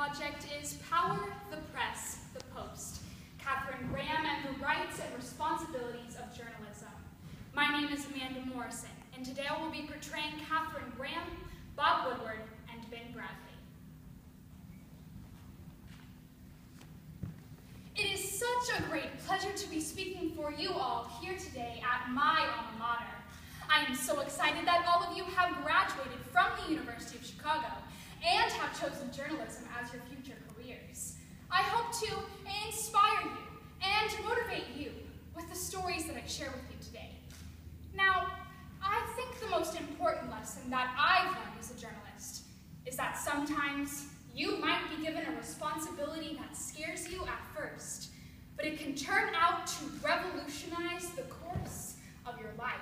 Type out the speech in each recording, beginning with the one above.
project is Power the Press, the Post, Katharine Graham and the Rights and Responsibilities of Journalism. My name is Morrison, and today I will be portraying Katharine Graham, Bob Woodward, and Ben Bradley. It is such a great pleasure to be speaking for you all here today at my alma mater. I am so excited that all of you have graduated from the University of Chicago and have chosen journalism as your future careers. I hope to inspire you and to motivate you with the stories that I share with you today. Now, I think the most important lesson that I've learned as a journalist is that sometimes you might be given a responsibility that scares you at first, but it can turn out to revolutionize the course of your life.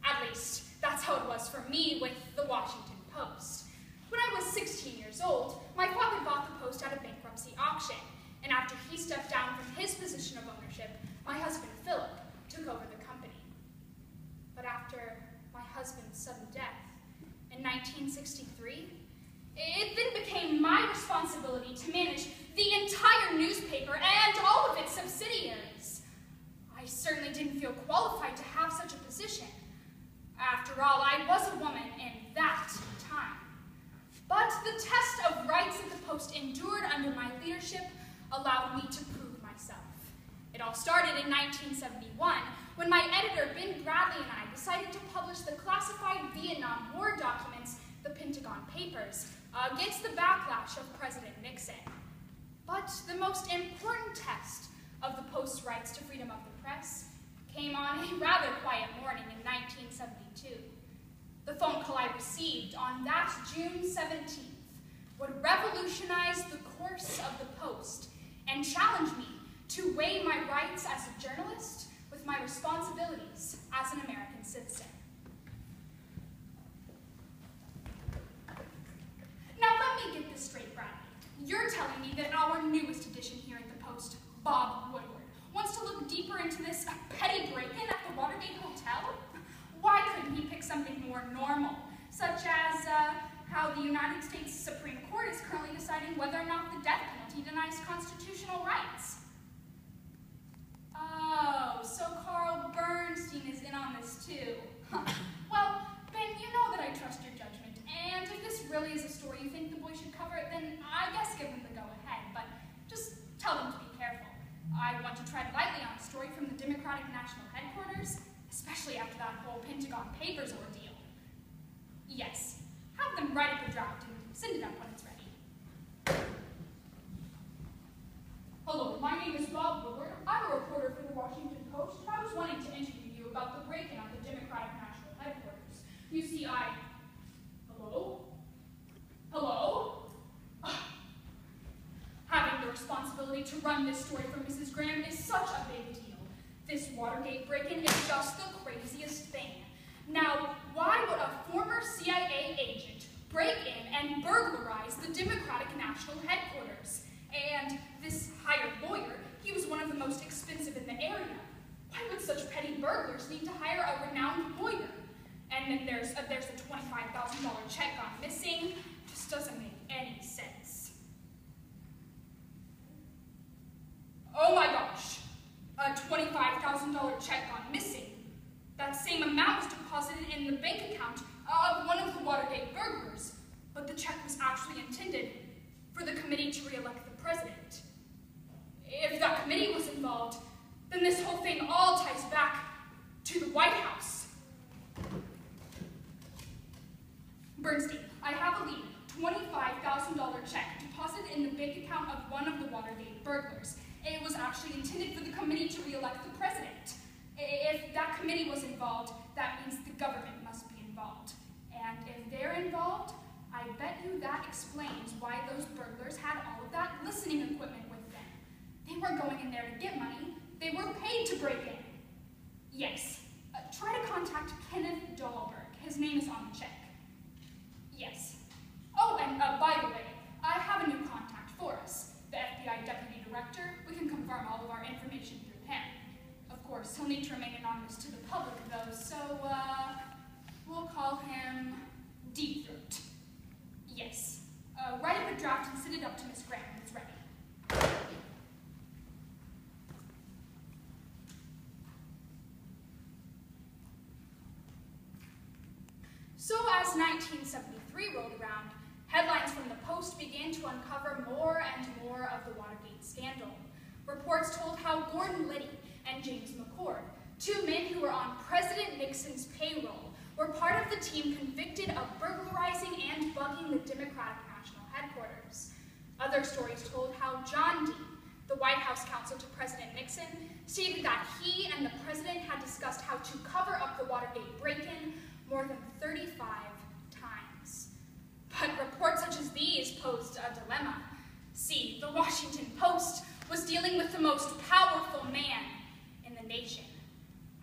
At least, that's how it was for me with the Washington Post. When I was 16 years old, my father bought the Post at a bankruptcy auction, and after he stepped down from his position of ownership, my husband, Philip, took over the company. But after my husband's sudden death in 1963, it then became my responsibility to manage the entire newspaper and all of its subsidiaries. I certainly didn't feel qualified to have such a position. After all, I was a woman in that time. But the test of rights at the Post endured under my leadership allowed me to prove myself. It all started in 1971 when my editor, Ben Bradley, and I decided to publish the classified Vietnam War documents, the Pentagon Papers, against the backlash of President Nixon. But the most important test of the Post's rights to freedom of the press came on a rather quiet morning in 1972. The phone call I received on that June 17th would revolutionize the course of the Post and challenge me to weigh my rights as a journalist with my responsibilities as an American citizen. Now let me get this straight, Bradley. You're telling me that our newest addition here at the Post, Bob Woodward, wants to look deeper into this petty break-in at the Watergate Hotel? Why couldn't he pick something more normal, such as how the United States Supreme Court is currently deciding whether or not the death penalty denies constitutional rights? Oh, so Carl Bernstein is in on this too. Well, Ben, you know that I trust your judgment, and if this really is a story you think the boys should cover, then I guess give them the go-ahead, but just tell them to be careful. I want to tread lightly on a story from the Democratic National Headquarters, especially after that whole Pentagon Papers ordeal. Yes, have them write up a draft and send it up when it's ready. Hello, my name is Bob Woodward. I'm a reporter for the Washington Post, and I was wanting to interview you about the break-in at the Democratic National Headquarters. You see, Hello? Hello? Having the responsibility to run this story for Mrs. Graham is such a big deal. This Watergate break-in is just the craziest thing. Now, why would a former CIA agent break in and burglarize the Democratic National Headquarters? And this hired lawyer, he was one of the most expensive in the area. Why would such petty burglars need to hire a renowned lawyer? And then there's a $25,000 check gone missing. Just doesn't make any sense. Oh my gosh, a $25,000 check gone missing. That same amount was deposited in the bank account of one of the Watergate burglars, but the check was actually intended for the committee to re-elect the president. If that committee was involved, then this whole thing all ties back to the White House. Bernstein, I have a lead, $25,000 check deposited in the bank account of one of the Watergate burglars. It was actually intended for the committee to re-elect the president. If that committee was involved, that means the government must be involved. And if they're involved, I bet you that explains why those burglars had all of that listening equipment with them. They weren't going in there to get money. They were paid to break in. Yes. Try to contact Kenneth Dahlberg. His name is on the check. Yes. Oh, and by the way, I have a new contact for us. The FBI Deputy Director. We can confirm all of our information through him. Of course, he'll need to remain anonymous to the public, though, so, we'll call him Deep Throat. Yes. Write up a draft and send it up to Miss So as 1973 rolled around, headlines from the Post began to uncover more and more of the Watergate scandal. Reports told how Gordon Liddy and James McCord, two men who were on President Nixon's payroll, were part of the team convicted of burglarizing and bugging the Democratic National Headquarters. Other stories told how John Dean, the White House counsel to President Nixon, stated that he and the president had discussed how to cover up the Watergate break-in more than 35 times. But reports such as these posed a dilemma. See, the Washington Post was dealing with the most powerful man in the nation.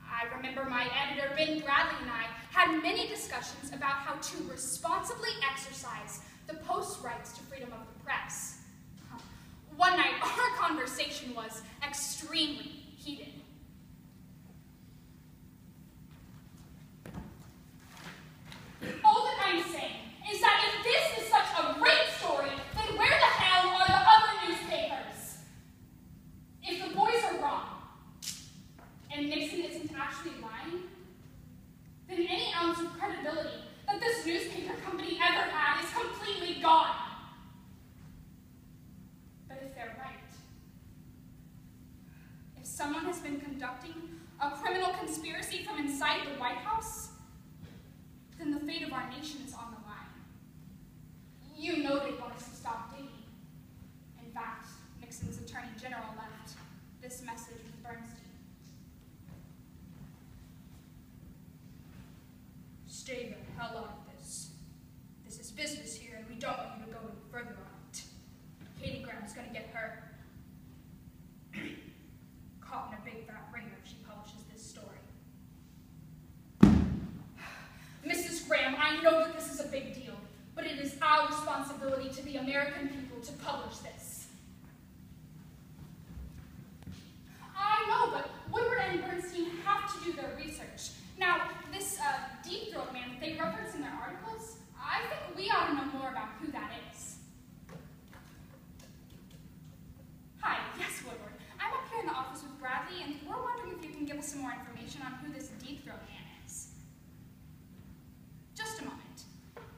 I remember my editor, Ben Bradley, and I had many discussions about how to responsibly exercise the Post's rights to freedom of the press. One night, our conversation was extremely heated. All that I'm saying is that if this is such a great story, then where the hell are the other newspapers? If the boys are wrong, and Nixon isn't actually lying, then any ounce of credibility that this newspaper company ever had is completely gone. But if they're right, if someone has been conducting a criminal conspiracy from inside the White House, then the fate of our nation is on the line. You know they want us to stop digging. In fact, Nixon's Attorney General left this message with Bernstein. Stay the hell out of this. This is business here, and we don't want you to go any further on it. Katharine Graham's gonna get her caught in a big fat ringer if she publishes this story. Mrs. Graham, I know that this is a big deal, but it is our responsibility to the American people to publish this. I know, but Woodward and Bernstein have to do their research. Now, this deep throat man that they reference in their articles, I think we ought to know more about who that is. Hi, yes, Woodward. I'm up here in the office with Bradley, and we're wondering if you can give us some more information on who this deep throat man is. Just a moment.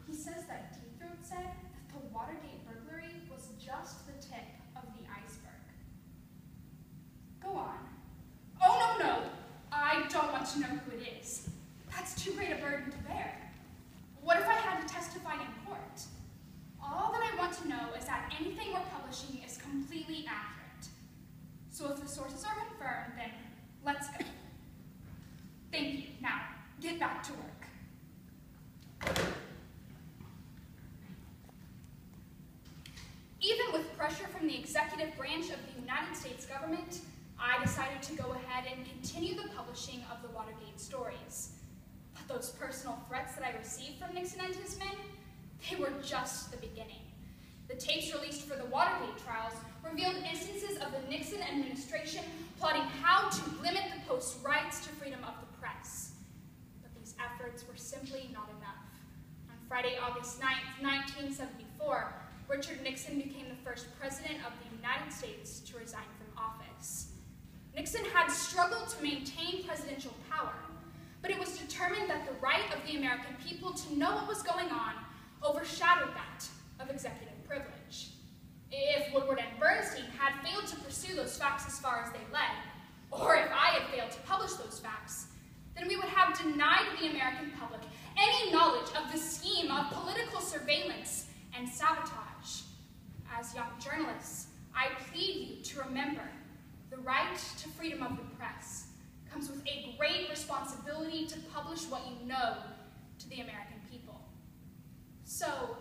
He says that Deep Throat said that the Watergate burglary was just the tip of the iceberg. Go on. Oh, no. I don't want to know who it is. That's too great a burden to bear. What if I had to testify in court? All that I want to know is that anything we're publishing is completely accurate. So if the sources are confirmed, then let's go. Thank you. Now, get back to work. Even with pressure from the executive branch of the United States government, I decided to go ahead and continue the publishing of the Watergate stories. But those personal threats that I received from Nixon and his men, they were just the beginning. The tapes released for the Watergate trials revealed instances of the Nixon administration plotting how to limit the Post's rights to freedom of the press. But these efforts were simply not enough. On Friday, August 9th, 1974, Richard Nixon became the first president of the United States to resign from office. Nixon had struggled to maintain presidential power, but it was determined that the right of the American people to know what was going on overshadowed that of executive privilege. If Woodward and Bernstein had failed to pursue those facts as far as they led, or if I had failed to publish those facts, then we would have denied the American public any knowledge of the scheme of political surveillance and sabotage. As young journalists, I plead you to remember the right to freedom of the press comes with a great responsibility to publish what you know to the American people. So,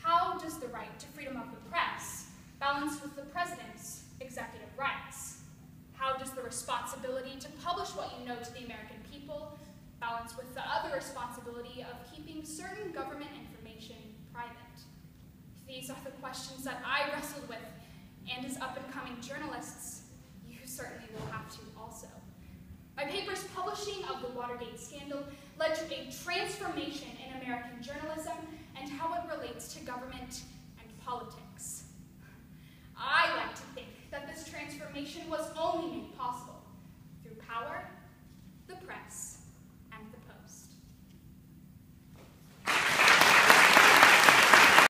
how does the right to freedom of the press balance with the president's executive rights? How does the responsibility to publish what you know to the American people balance with the other responsibility of keeping certain government information private? These are the questions that I wrestled with, and as up-and-coming journalists, you certainly will have to also. My paper's publishing of the Watergate scandal led to a transformation in American journalism and how it relates to government and politics. I like to think that this transformation was only made possible through power